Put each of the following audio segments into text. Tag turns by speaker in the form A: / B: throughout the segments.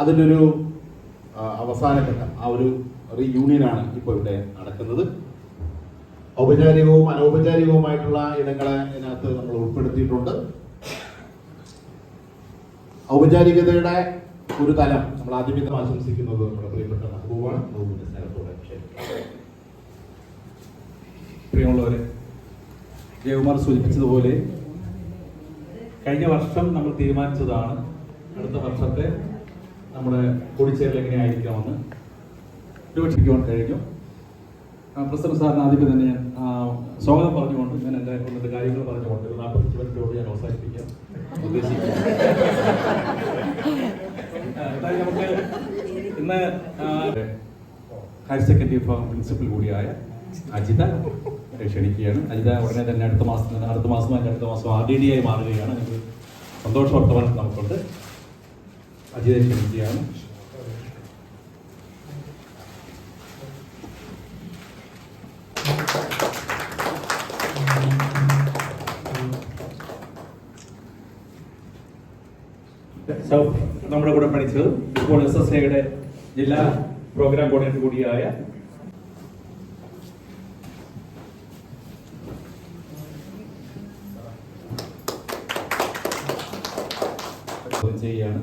A: അതിൻ്റെ ഒരു അവസാനഘട്ടം, ആ ഒരു റീയൂണിയനാണ് ഇപ്പോൾ ഇവിടെ നടക്കുന്നത്. ഔപചാരികവും അനൗപചാരികവുമായിട്ടുള്ള ഇടങ്ങളെ ഇതിനകത്ത് നമ്മൾ ഉൾപ്പെടുത്തിയിട്ടുണ്ട്. ഔപചാരികതയുടെ ഒരു തലം നമ്മൾ ആദ്യമേ ആശംസിക്കുന്നത് നമ്മുടെ പ്രിയപ്പെട്ട മെഹബൂബാണ്. മെഹബൂബിന്റെ സ്നേഹത്തോടെ
B: പ്രിയമുള്ളവരെ, ജയകുമാർ സൂചിപ്പിച്ചതുപോലെ കഴിഞ്ഞ വർഷം നമ്മൾ തീരുമാനിച്ചതാണ് അടുത്ത വർഷത്തെ നമ്മുടെ കൂടിച്ചേരൽ എങ്ങനെയായിരിക്കാമെന്ന് രൂപീകരിക്കുവാൻ കഴിഞ്ഞു. പ്രസിഡന്റ് സാറിന് ആദ്യമേ തന്നെ ഞാൻ സ്വാഗതം പറഞ്ഞുകൊണ്ട് ഞാൻ എൻ്റെ ഒന്നിട്ട് കാര്യങ്ങൾ പറഞ്ഞുകൊണ്ട് 45 മിനിറ്റോട് ഞാൻ അവസാനിപ്പിക്കാൻ ഉദ്ദേശിക്കുന്നു. അതായത് നമുക്ക് ഇന്ന് ഹയർ സെക്കൻഡറി വിഭാഗം പ്രിൻസിപ്പൽ കൂടിയായ അജിത ക്ഷണിക്കുകയാണ്. അജിത ഉടനെ തന്നെ അടുത്ത മാസം RDD ആയി മാറുകയാണ്. എനിക്ക് സന്തോഷ വർത്തമാനം നമുക്കുണ്ട്. അജിതയെ ക്ഷണിക്കുകയാണ്. നമ്മുടെ കൂടെ പഠിച്ചത് ഇപ്പോൾ SSAയുടെ ജില്ലാ പ്രോഗ്രാം കോർഡിനേറ്റർ കൂടിയായ ചെയ്യുകയാണ്.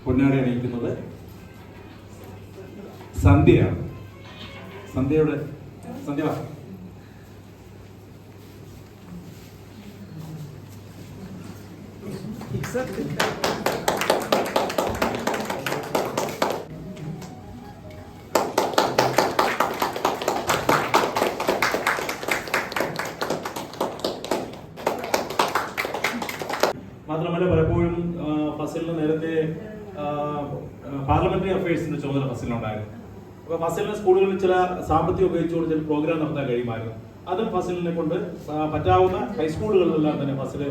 B: പൊന്നാടി അണിയിക്കുന്നത് സന്ധ്യയാണ്. സന്ധ്യ മാത്രമല്ല പലപ്പോഴും ഫസലിന് നേരത്തെ പാർലമെന്ററി അഫയേഴ്സിന്റെ ചുമതല ഫസലിനുണ്ടായിരുന്നു. അപ്പോൾ ഫസലിന് സ്കൂളുകളിൽ ചില സാമ്പത്തികം ഉപയോഗിച്ചുകൊണ്ട് ചില പ്രോഗ്രാം നടത്താൻ കഴിയുമായിരുന്നു. അതും ഫസലിനെ കൊണ്ട് പറ്റാവുന്ന ഹൈസ്കൂളുകളിലെല്ലാം തന്നെ ഫസൽ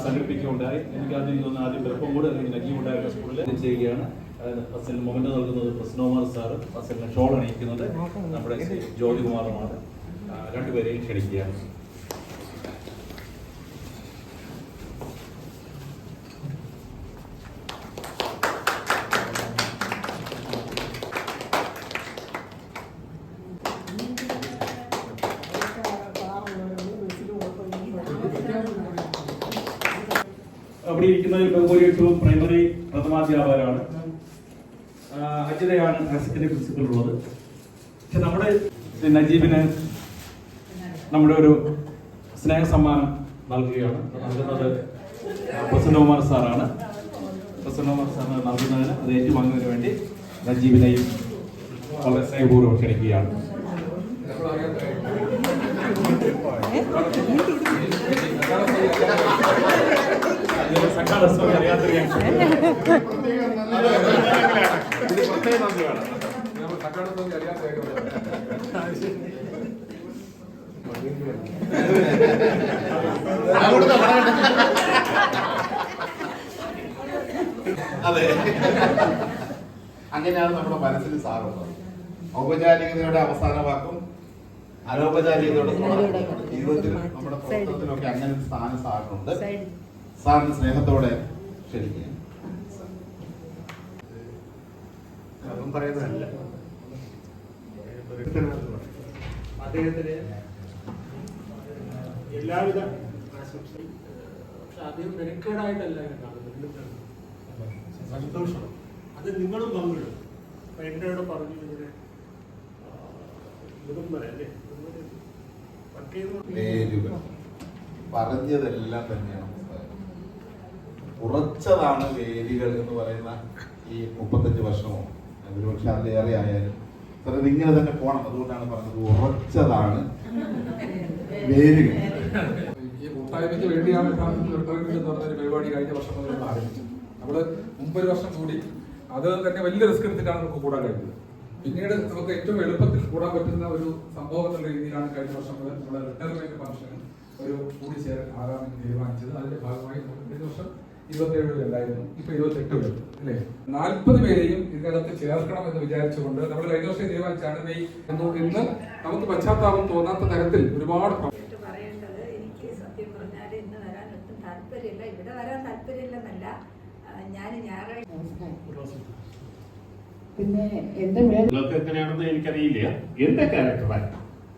B: സംഘടിപ്പിക്കുകയുണ്ടായി. എനിക്ക് ആദ്യം വെറുപ്പംകൂട് അല്ലെങ്കിൽ നജീബുണ്ടായിരുന്ന സ്കൂളിൽ ചെയ്യുകയാണ്. ഫസലിന് മൊമെന്റ് നൽകുന്നത് പ്രസന്നകുമാർ സാറ്, ഫസലിന് ഷോൾ അണിയിക്കുന്നത് നമ്മുടെ ജ്യോതികുമാറുമാണ്. രണ്ടുപേരെയും ക്ഷണിക്കുകയാണ്. അവിടെ ഇരിക്കുന്നതിൽ ബഹുഭൂരിപക്ഷവും പ്രൈമറി പ്രഥമാധ്യാപകരാണ്. അജിതയാണ് ഹയർ സെക്കൻഡറി പ്രിൻസിപ്പൽ ഉള്ളത്. പക്ഷെ നമ്മുടെ നജീബിന് നമ്മുടെ ഒരു സ്നേഹ സമ്മാനം നൽകുകയാണ്. നൽകുന്നത് പ്രസന്നകുമാർ സാറാണ്. പ്രസന്നകുമാർ സാറിന് നൽകുന്നതിന് അത് ഏറ്റുവാങ്ങുന്നതിന് വേണ്ടി നജീബിനെയും വളരെ സ്നേഹപൂർവ്വം ക്ഷണിക്കുകയാണ്.
A: അതെ, അങ്ങനെയാണ് നമ്മുടെ മനസ്സിൽ സാറുള്ളത്. ഔപചാരികതയുടെ അവസാന വാക്കും അനൗപചാരികതയുടെ ജീവിതത്തിൽ നമ്മുടെ പ്രവർത്തനത്തിലൊക്കെ അങ്ങനെ ഒരു സ്ഥാനം സാറിനുണ്ട്. സാറിന് സ്നേഹത്തോടെ ക്ഷണിക്കുക.
C: പറയുന്നതല്ല, അദ്ദേഹത്തിന് എല്ലാവിധ ആശംസയും. പക്ഷെ അദ്ദേഹം മെനക്കേടായിട്ടല്ല കാണുന്നത്, സന്തോഷം അത് നിങ്ങളും പങ്കിടും. അപ്പൊ എന്നോട് പറഞ്ഞു ഇങ്ങനെ
A: പറഞ്ഞതെല്ലാം തന്നെയാണ്. ഉറച്ചതാണ് വേരുകൾ എന്ന് പറയുന്ന ഈ 35 വർഷമോ ഒരുപക്ഷെ അതിലേറെ ആയാലും സാറത് ഇങ്ങനെ തന്നെ പോകണം. അതുകൊണ്ടാണ് പറഞ്ഞത് ഉറച്ചതാണ് വേരുകൾ.
D: ഈ കൂട്ടായ്മയ്ക്ക് വേണ്ടിയാണ് പറഞ്ഞൊരു പരിപാടി കഴിഞ്ഞ വർഷം മുതൽ ആരംഭിച്ചത്. നമ്മൾ മുമ്പൊരു വർഷം കൂടി അത് തന്നെ വലിയ റിസ്ക് എടുത്തിട്ടാണ് നമുക്ക് കൂടാൻ കഴിഞ്ഞത്. പിന്നീട് നമുക്ക് ഏറ്റവും എളുപ്പത്തിൽ കൂടാൻ പറ്റുന്ന ഒരു സംഭവം എന്നുള്ള രീതിയിലാണ് കഴിഞ്ഞ വർഷം മുതൽ നമ്മുടെ റിട്ടയർമെന്റ് ഫംഗ്ഷൻ ഒരു കൂടിച്ചേരൽ ആകാമെന്ന് തീരുമാനിച്ചത്. അതിന്റെ ഭാഗമായി കഴിഞ്ഞ വർഷം 27 പേരുണ്ടായിരുന്നു, ഇപ്പൊ 28 പേര് അല്ലേ. 40 പേരെയും ഇതിനകത്ത് ചേർക്കണം എന്ന് വിചാരിച്ചുകൊണ്ട് നമ്മൾ കഴിഞ്ഞ വർഷം തീരുമാനിച്ചാണ് മെയ് ഇന്ന് നമുക്ക് പശ്ചാത്താപം തോന്നാത്ത തരത്തിൽ ഒരുപാട്
E: പറയേണ്ടത്. എനിക്ക് സത്യം പറഞ്ഞാൽ ഇന്ന് വരാൻ ഒട്ടും താല്പര്യമില്ല. ഇവിടെ വരാൻ താല്പര്യമില്ലെന്നല്ല, ഞാൻ ഞായറാഴ്ച
F: പിന്നെ എന്റെ
G: നിങ്ങൾക്ക് എങ്ങനെയാണെന്ന് എനിക്കറിയില്ല. എന്റെ ക്യാരക്ടറായി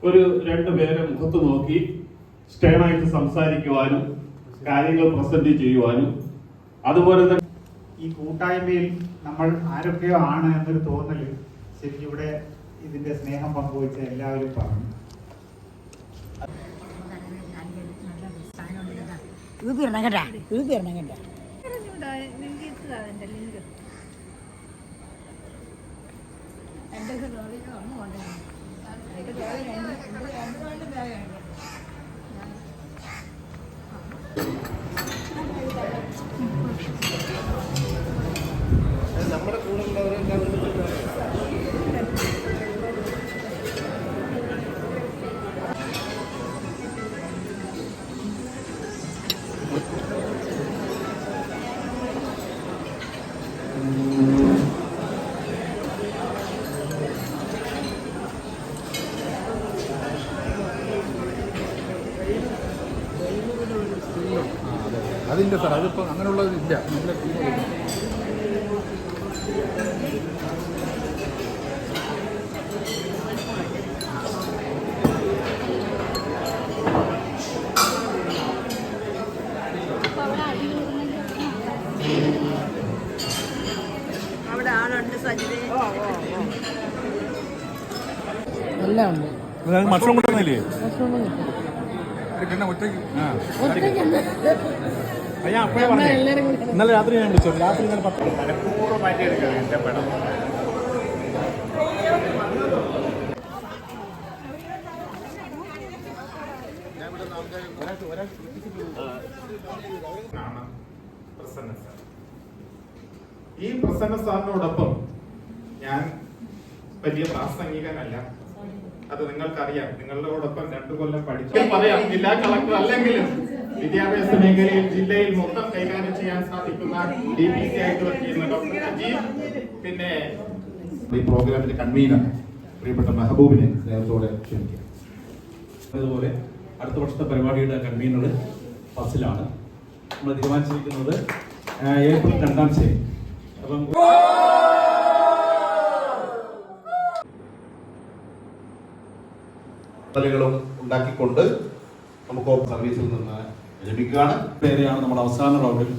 G: ഒരു 2 പേരെ മുഖത്ത് നോക്കി സ്റ്റേണായിട്ട് സംസാരിക്കുവാനും കാര്യങ്ങൾ പ്രസന്റ് ചെയ്യുവാനും അതുപോലെ തന്നെ
H: ഈ കൂട്ടായ്മയിൽ നമ്മൾ ആരൊക്കെയോ ആണ് എന്നൊരു തോന്നല് ശരിക്കും ഇവിടെ ഇതിന്റെ സ്നേഹം പങ്കുവച്ച എല്ലാവരും പറഞ്ഞു.
A: നമ്മുടെ കൂടെ ഉള്ളവരെല്ലാം
D: അതില്ല സാർ, അതിപ്പോ അങ്ങനെയുള്ളതില്ല. നമ്മുടെ
E: അവിടെ ആളുണ്ട് സജിത.
F: എല്ലാം ഉണ്ട്.
B: മഷ്റൂം കിട്ടുന്നില്ലേ?
D: പിന്നെ ഒറ്റയ്ക്ക്
B: ഞാൻ അപ്പോഴേ പറഞ്ഞു, ഇന്നലെ രാത്രി ഞാൻ വിളിച്ചു. രാത്രി ഞാൻ
H: മനഃപൂർവ്വം മാറ്റിയെടുക്കണം എന്റെ പടം.
G: ഈ പ്രസന്ന സാറിനോടൊപ്പം ഞാൻ വലിയ പ്രാസംഗികനല്ല, അത് നിങ്ങൾക്കറിയാം. നിങ്ങളോടൊപ്പം 2 കൊല്ലം പഠിക്കാൻ പറയാം. ജില്ലാ കളക്ടർ അല്ലെങ്കിലും വിദ്യാഭ്യാസ മേഖലയിൽ ജില്ലയിൽ മൊത്തം കൈകാര്യം ചെയ്യാൻ സാധിക്കുന്ന DPC ആയിട്ട് വർക്ക് ചെയ്യുന്ന ഡോക്ടർ സജീവ്, പിന്നെ
A: ഈ പ്രോഗ്രാമിന്റെ കൺവീനർ പ്രിയപ്പെട്ട മെഹബൂബിനെ സ്നേഹത്തോടെ ക്ഷണിക്കാം.
B: അതുപോലെ അടുത്ത വർഷത്തെ പരിപാടിയുടെ കൺവീനർ ഫസിലാണ്. നമ്മൾ തീരുമാനിച്ചിരിക്കുന്നത് ഏപ്രിൽ 2-ാം തീയതി. അപ്പം
A: കളും ഉണ്ടാക്കിക്കൊണ്ട് നമുക്ക് സർവീസിൽ നിന്ന് ലഭിക്കുകയാണ്.
B: പേരെയാണ് നമ്മൾ അവസാന റൗണ്ടിൽ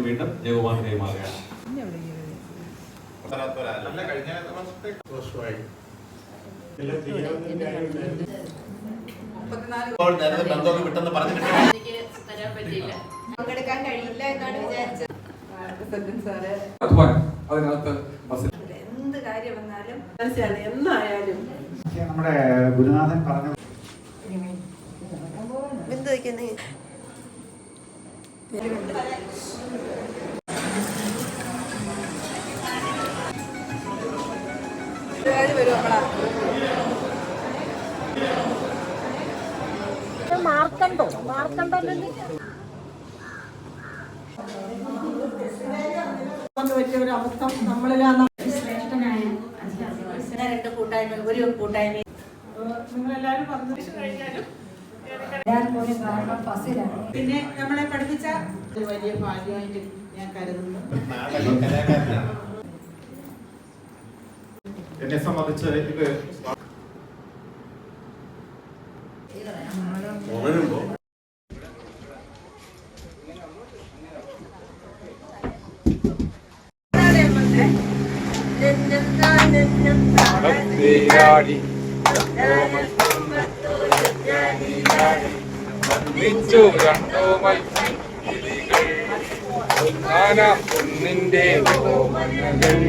B: വീണ്ടും ജയകുമാർ കൈമാറുകയാണ്.
E: പങ്കെടുക്കാൻ കഴിയില്ല എന്നാണ് വിചാരിച്ചത്.
D: അതിനകത്ത്
E: എന്ത് കാര്യം വന്നാലും
F: എന്നായാലും
H: നമ്മുടെ ഗുരുനാഥൻ പറഞ്ഞ
E: എന്ത് വയ്ക്കുന്നേ
F: മാർക്കണ്ടോ പറ്റിയ ഒരു അവസ്ഥ നമ്മളിലാണ്.
E: ശ്രേഷ്ഠനായ 2 കൂട്ടായ്മ, ഒരു കൂട്ടായ്മ
F: നിങ്ങളെല്ലാരും പറഞ്ഞു കഴിഞ്ഞാലും
E: പിന്നെ നമ്മളെ പഠിപ്പിച്ച
F: വലിയ ഭാഗ്യമായിട്ട് ഞാൻ കരുതുന്നു.
G: എന്നെ സംബന്ധിച്ച് ഇത് വളരുമ്പോൾ
D: ഭക്തിയാടി ഒന്നിച്ചു രണ്ടോ മത്സ്യങ്ങൾ ഒന്നാനാം പൊന്നിന്റെ ഓമനകൾ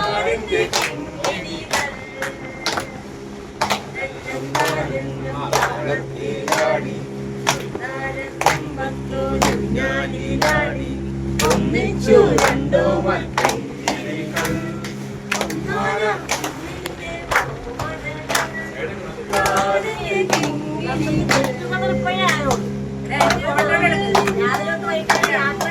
D: ആടിന്റെ ഭക്തിയാടി ഒന്നിച്ചു രണ്ടോ മത്സ്യങ്ങൾ ഒന്നാനാം
E: ഞാനൊന്നും